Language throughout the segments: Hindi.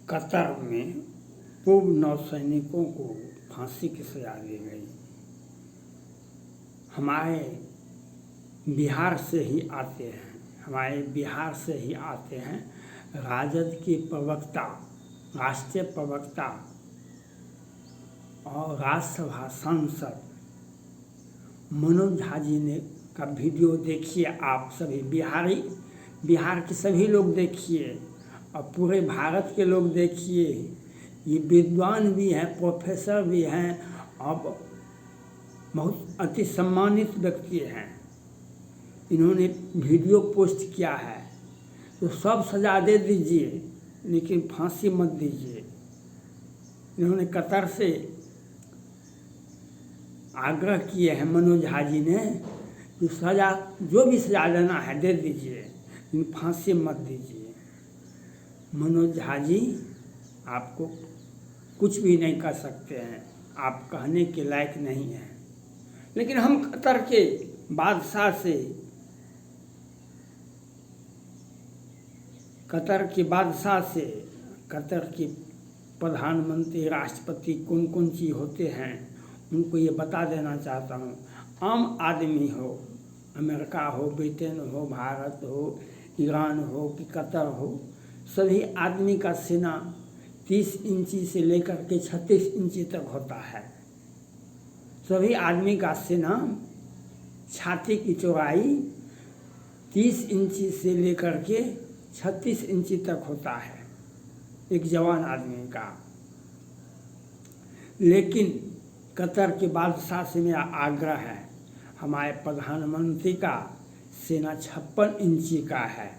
कतर में पूर्व नौसैनिकों को फांसी की सजा दी गई। हमारे बिहार से ही आते हैं राजद के प्रवक्ता, राष्ट्रीय प्रवक्ता और राज्यसभा सांसद मनोज झा जी ने का वीडियो देखिए। आप सभी बिहार के सभी लोग देखिए और पूरे भारत के लोग देखिए। ये विद्वान भी हैं, प्रोफेसर भी हैं और बहुत अति सम्मानित व्यक्ति हैं। इन्होंने वीडियो पोस्ट किया है तो सब सजा दे दीजिए लेकिन फांसी मत दीजिए। इन्होंने कतर से आग्रह किए हैं मनोज झा जी ने कि जो भी सजा लेना है दे दीजिए लेकिन फांसी मत दीजिए। मनोज झा जी आपको कुछ भी नहीं कर सकते हैं, आप कहने के लायक नहीं हैं। लेकिन हम कतर के बादशाह से, कतर के प्रधानमंत्री, राष्ट्रपति कौन कौन चीज़ होते हैं उनको ये बता देना चाहता हूँ। आम आदमी हो, अमेरिका हो, ब्रिटेन हो, भारत हो, ईरान हो कि कतर हो, सभी आदमी का सीना 30 इंची से लेकर के 36 इंची तक होता है। सभी आदमी का सीना, छाती की चौड़ाई 30 इंची से लेकर के 36 इंची तक होता है एक जवान आदमी का। लेकिन कतर के बादशाह से मेरा आग्रह है, हमारे प्रधानमंत्री का सीना 56 इंची का है,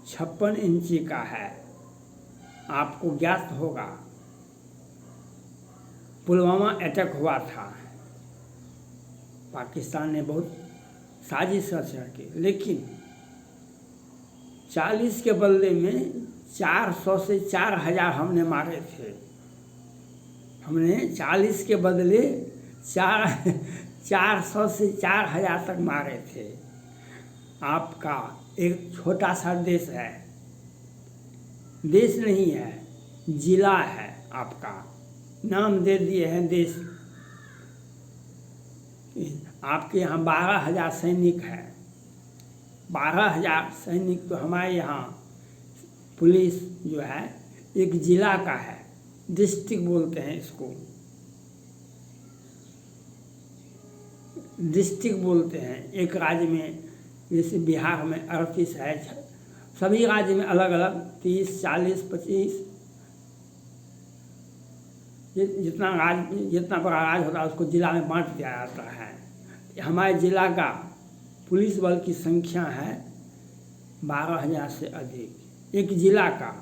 56 इंची का है। आपको ज्ञात होगा पुलवामा अटैक हुआ था, पाकिस्तान ने बहुत साजिश रच के, लेकिन 40 के बदले में 400 से 4000 हमने मारे थे। हमने 40 के बदले 400 से 4000 तक मारे थे। आपका एक छोटा सा देश है, देश नहीं है, जिला है, आपका नाम दे दिए हैं देश। आपके यहाँ 12,000 सैनिक है, 12,000 सैनिक तो हमारे यहाँ पुलिस जो है एक जिला का है, डिस्ट्रिक्ट बोलते हैं इसको, डिस्ट्रिक्ट बोलते हैं। एक राज्य में जैसे बिहार में 38 है, सभी राज्य में अलग अलग 30, 40, 25 जितना बड़ा राज्य होता है उसको जिला में बांट दिया जाता है। हमारे जिला का पुलिस बल की संख्या है 12,000 से अधिक एक जिला का।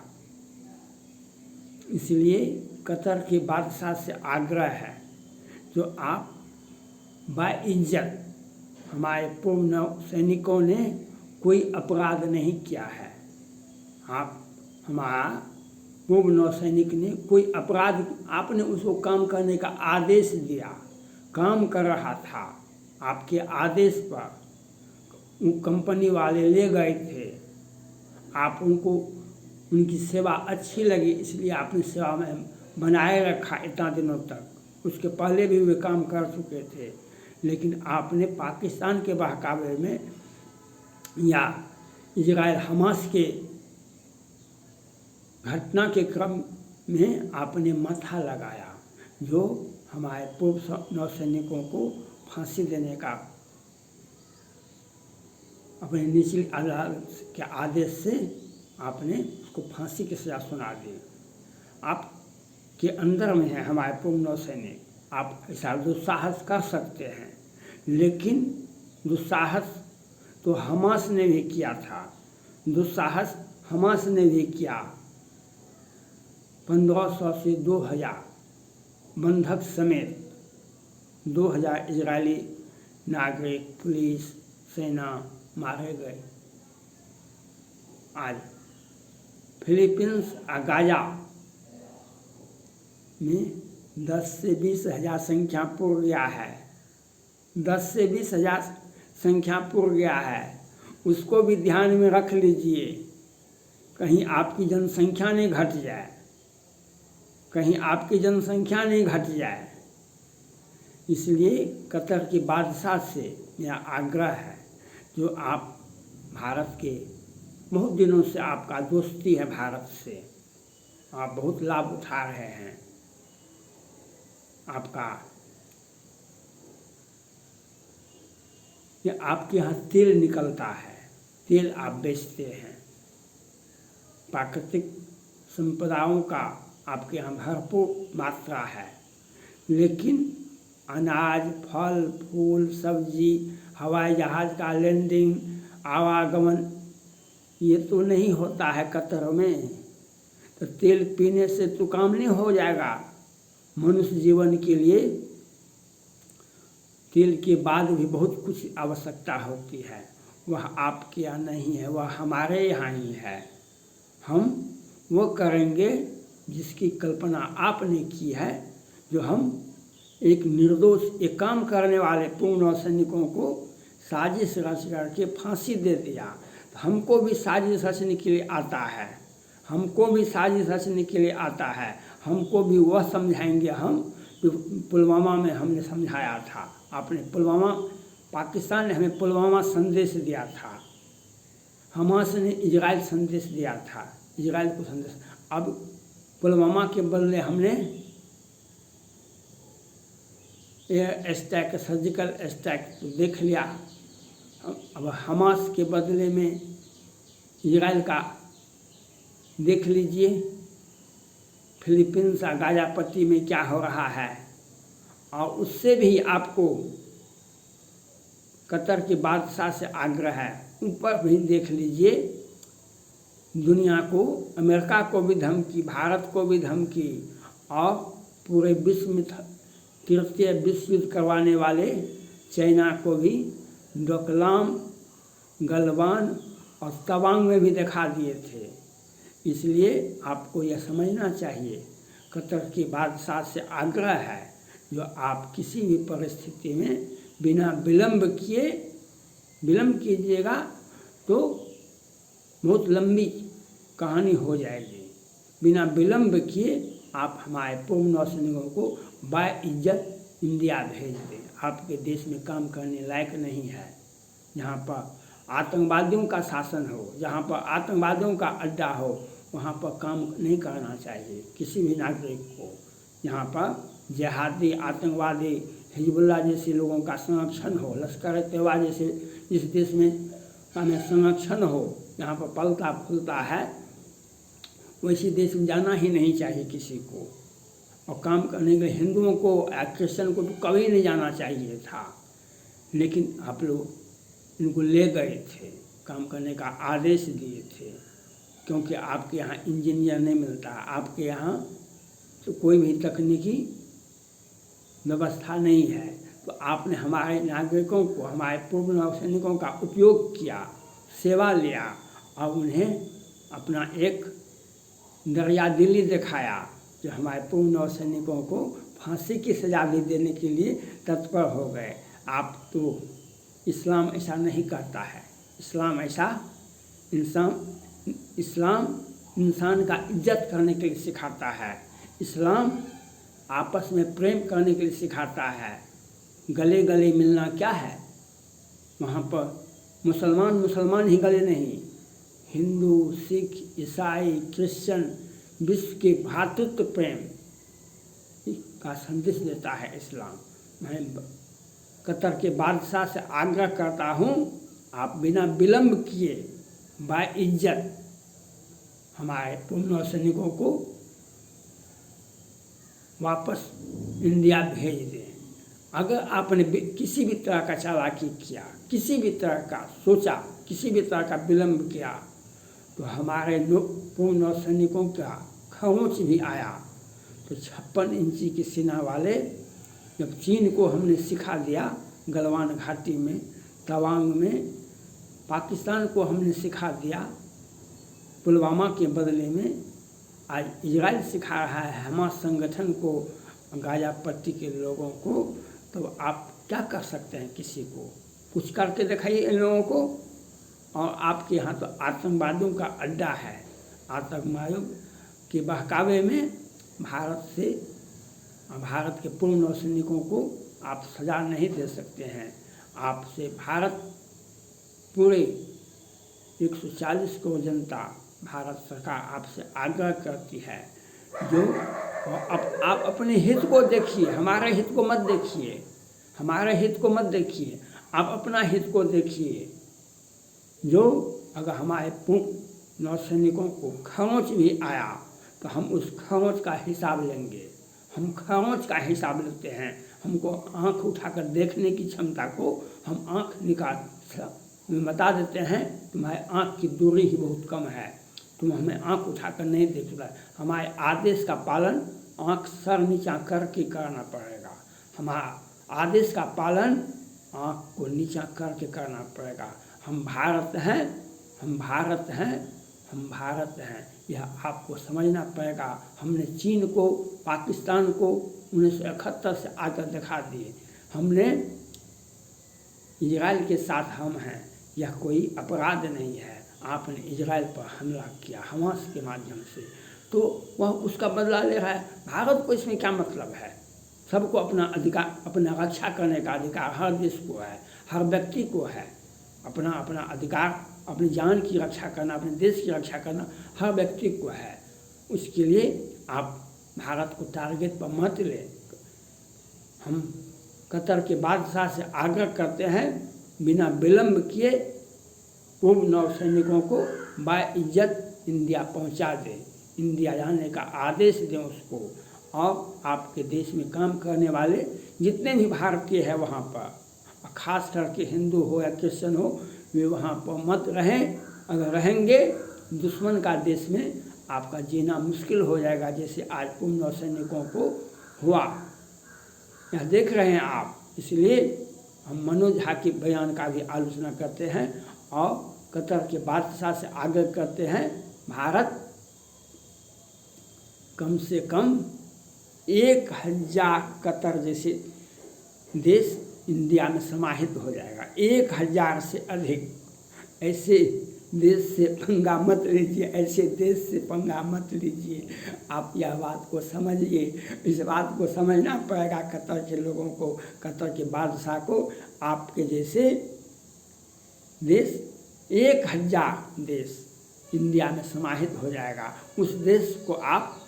इसलिए कतर के बादशाह से आग्रह है जो आप बाइज्जत, हमारे पूर्व नौसैनिकों ने कोई अपराध नहीं किया है, आप हमारा पूर्व नौसैनिक ने कोई अपराध, आपने उसको काम करने का आदेश दिया, काम कर रहा था, आपके आदेश पर वो कंपनी वाले ले गए थे, आप उनकी सेवा अच्छी लगी इसलिए आपने सेवा में बनाए रखा इतना दिनों तक। उसके पहले भी वे काम कर चुके थे, लेकिन आपने पाकिस्तान के बहकावे में या इजराइल हमास के घटना के क्रम में आपने माथा लगाया, जो हमारे पूर्व नौसैनिकों को फांसी देने का अपने निचली अदालत के आदेश से आपने उसको फांसी की सजा सुना दी। आपके अंदर में है हमारे पूर्व नौसैनिक, आप ऐसा दुस्साहस कर सकते हैं, लेकिन दुस्साहस तो हमास ने भी किया था, दुस्साहस हमास ने भी किया। 1500 से 2000 बंधक समेत 2000 इजरायली नागरिक, पुलिस, सेना मारे गए। आज फिलीपींस और गाजा में 10 से 20 हज़ार संख्या पूर्ण गया है, 10 से 20 हज़ार संख्या पूर्ण गया है। उसको भी ध्यान में रख लीजिए। कहीं आपकी जनसंख्या नहीं घट जाए, कहीं आपकी जनसंख्या नहीं घट जाए। इसलिए कतर के बादशाह से मेरा आग्रह है, जो आप भारत के बहुत दिनों से आपका दोस्ती है भारत से, आप बहुत लाभ उठा रहे हैं। आपके यहाँ तेल निकलता है, तेल आप बेचते हैं, प्राकृतिक संपदाओं का आपके यहाँ भरपूर मात्रा है, लेकिन अनाज, फल फूल, सब्जी, हवाई जहाज़ का लैंडिंग, आवागमन ये तो नहीं होता है कतर में। तो तेल पीने से तो काम नहीं हो जाएगा। मनुष्य जीवन के लिए तेल के बाद भी बहुत कुछ आवश्यकता होती है, वह आपके यहाँ नहीं है, वह हमारे यहाँ ही है। हम वो करेंगे जिसकी कल्पना आपने की है, जो हम एक निर्दोष एक काम करने वाले पूर्ण सैनिकों को साजिश रच करके फांसी दे दिया। तो हमको भी साजिश रचने के लिए आता है, हमको भी साजिश रचने के लिए आता है, हमको भी वह समझाएंगे हम जो पुलवामा में हमने समझाया था। आपने पुलवामा, पाकिस्तान ने हमें पुलवामा संदेश दिया था, हमास ने इजराइल संदेश दिया था, इजराइल को संदेश। अब पुलवामा के बदले हमने एयर स्ट्राइक, सर्जिकल स्ट्राइक तो देख लिया, अब हमास के बदले में इजराइल का देख लीजिए। फिलीपींस और गाजा पट्टी में क्या हो रहा है, और उससे भी आपको कतर के बादशाह से आग्रह है, ऊपर भी देख लीजिए। दुनिया को, अमेरिका को भी धमकी, भारत को भी धमकी, और पूरे विश्व में तृतीय विश्व युद्ध करवाने वाले चाइना को भी डोकलाम, गलवान और तवांग में भी दिखा दिए थे। इसलिए आपको यह समझना चाहिए, कतर के बादशाह से आग्रह है, जो आप किसी भी परिस्थिति में बिना विलंब कीजिएगा तो बहुत लंबी कहानी हो जाएगी। बिना विलंब किए आप हमारे पूर्व नौसैनिकों को बाइज्जत इंडिया भेज दें। आपके देश में काम करने लायक नहीं है, जहाँ पर आतंकवादियों का शासन हो, जहाँ पर आतंकवादियों का अड्डा हो, वहाँ पर काम नहीं करना चाहिए किसी भी नागरिक को। यहाँ पर जिहादी, आतंकवादी, हिजबुल्लाह जैसे लोगों का संरक्षण हो, लश्कर-ए-तैयबा जैसे जिस देश में हमें संरक्षण हो, यहाँ पर पलता फूलता है, वैसे देश में जाना ही नहीं चाहिए किसी को। और काम करने के लिए हिंदुओं को या क्रिश्चियन को तो कभी नहीं जाना चाहिए था, लेकिन आप लोग इनको ले गए थे, काम करने का आदेश दिए थे, क्योंकि आपके यहाँ इंजीनियर नहीं मिलता, आपके यहाँ तो कोई भी तकनीकी व्यवस्था नहीं है। तो आपने हमारे नागरिकों को, हमारे पूर्व नौसैनिकों का उपयोग किया, सेवा लिया, और उन्हें अपना एक दरिया दिली दिखाया, जो हमारे पूर्व नौसैनिकों को फांसी की सजा भी देने के लिए तत्पर हो गए। आप तो, इस्लाम ऐसा नहीं करता है। इस्लाम इंसान का इज्जत करने के लिए सिखाता है। इस्लाम आपस में प्रेम करने के लिए सिखाता है। गले गले मिलना क्या है, वहाँ पर मुसलमान ही गले नहीं, हिंदू, सिख, ईसाई, क्रिश्चियन, विश्व के भ्रातृत्व प्रेम का संदेश देता है इस्लाम। मैं कतर के बादशाह से आग्रह करता हूँ, आप बिना विलंब किए बाइज्जत हमारे पूर्व नौसैनिकों को वापस इंडिया भेज दें। अगर आपने किसी भी तरह का चालाकी किया, किसी भी तरह का सोचा, किसी भी तरह का विलंब किया, तो हमारे पूर्व नौसैनिकों का खरोंच भी आया। तो 56 इंची की सीना वाले, जब चीन को हमने सिखा दिया गलवान घाटी में, तवांग में, पाकिस्तान को हमने सिखा दिया पुलवामा के बदले में, आज इजराइल सिखा रहा है हमास संगठन को, गाजा पट्टी के लोगों को, तो आप क्या कर सकते हैं? किसी को कुछ करके दिखाइए इन लोगों को। और आपके यहाँ तो आतंकवादियों का अड्डा है, आतंकवादियों के बहकावे में भारत के पूर्व नौसैनिकों को आप सजा नहीं दे सकते हैं। आपसे भारत पूरे 140 करोड़ जनता, भारत सरकार आपसे आग्रह करती है, जो आप अपने हित को देखिए, हमारे हित को मत देखिए, हमारे हित को मत देखिए, आप अपना हित को देखिए। जो अगर हमारे पूर्व नौसैनिकों को खरोंच भी आया तो हम उस खरोंच का हिसाब लेंगे, हम खरोंच का हिसाब लेते हैं। हमको आँख उठाकर देखने की क्षमता को हम आँख निकाल बता देते हैं, तुम्हारे आँख की दूरी ही बहुत कम है, तुम हमें आँख उठाकर नहीं देख रहा। हमारे आदेश का पालन आँख सर नीचा करके करना पड़ेगा। हमारा आदेश का पालन आँख को नीचा करके करना पड़ेगा। हम भारत हैं, हम भारत हैं, हम भारत हैं, यह आपको समझना पड़ेगा। हमने चीन को, पाकिस्तान को 1971 से आकर दिखा दिए। हमने इजराइल के साथ हम हैं, यह कोई अपराध नहीं है। आपने इजराइल पर हमला किया हमास के माध्यम से, तो वह उसका बदला ले रहा है। भारत को इसमें क्या मतलब है? सबको अपना अधिकार, अपना रक्षा करने का अधिकार हर देश को है, हर व्यक्ति को है। अपना अपना अधिकार, अपनी जान की रक्षा करना, अपने देश की रक्षा करना हर व्यक्ति को है। उसके लिए आप भारत को टारगेट पर मत ले। हम कतर के बादशाह से आग्रह करते हैं, बिना विलंब किए पूर्व नौसैनिकों को बाइज्जत इंडिया पहुंचा दे, इंडिया जाने का आदेश दें उसको। और आपके देश में काम करने वाले जितने भी भारतीय हैं वहाँ पर, खास करके हिंदू हो या क्रिश्चियन हो, वे वहाँ पर मत रहें। अगर रहेंगे दुश्मन का देश में आपका जीना मुश्किल हो जाएगा, जैसे आज पूर्व नौसैनिकों को हुआ, यह देख रहे हैं आप। इसलिए हम मनोज झा के बयान का भी आलोचना करते हैं और कतर के बादशाह से आग्रह करते हैं, भारत कम से कम 1000 कतर जैसे देश इंडिया में समाहित हो जाएगा। 1000 से अधिक ऐसे देश से पंगा मत लीजिए, ऐसे देश से पंगा मत लीजिए। आप यह बात को समझिए, इस बात को समझना पड़ेगा कतर के लोगों को, कतर के बादशाह को। आपके जैसे देश 1000 देश इंडिया में समाहित हो जाएगा, उस देश को आप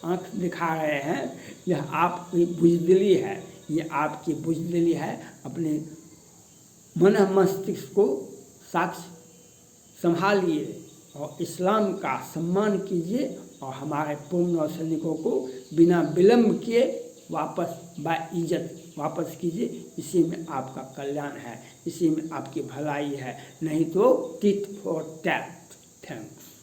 आँख दिखा रहे हैं। यह आपकी बुज़दिली है, ये आपकी बुज़दिली है। अपने मन मस्तिष्क को साक्ष संभालिए और इस्लाम का सम्मान कीजिए और हमारे पूर्व नौसैनिकों को बिना विलंब किए वापस बाइज्जत वापस कीजिए। इसी में आपका कल्याण है, इसी में आपकी भलाई है, नहीं तो टिट फॉर टैट। थैंक्स।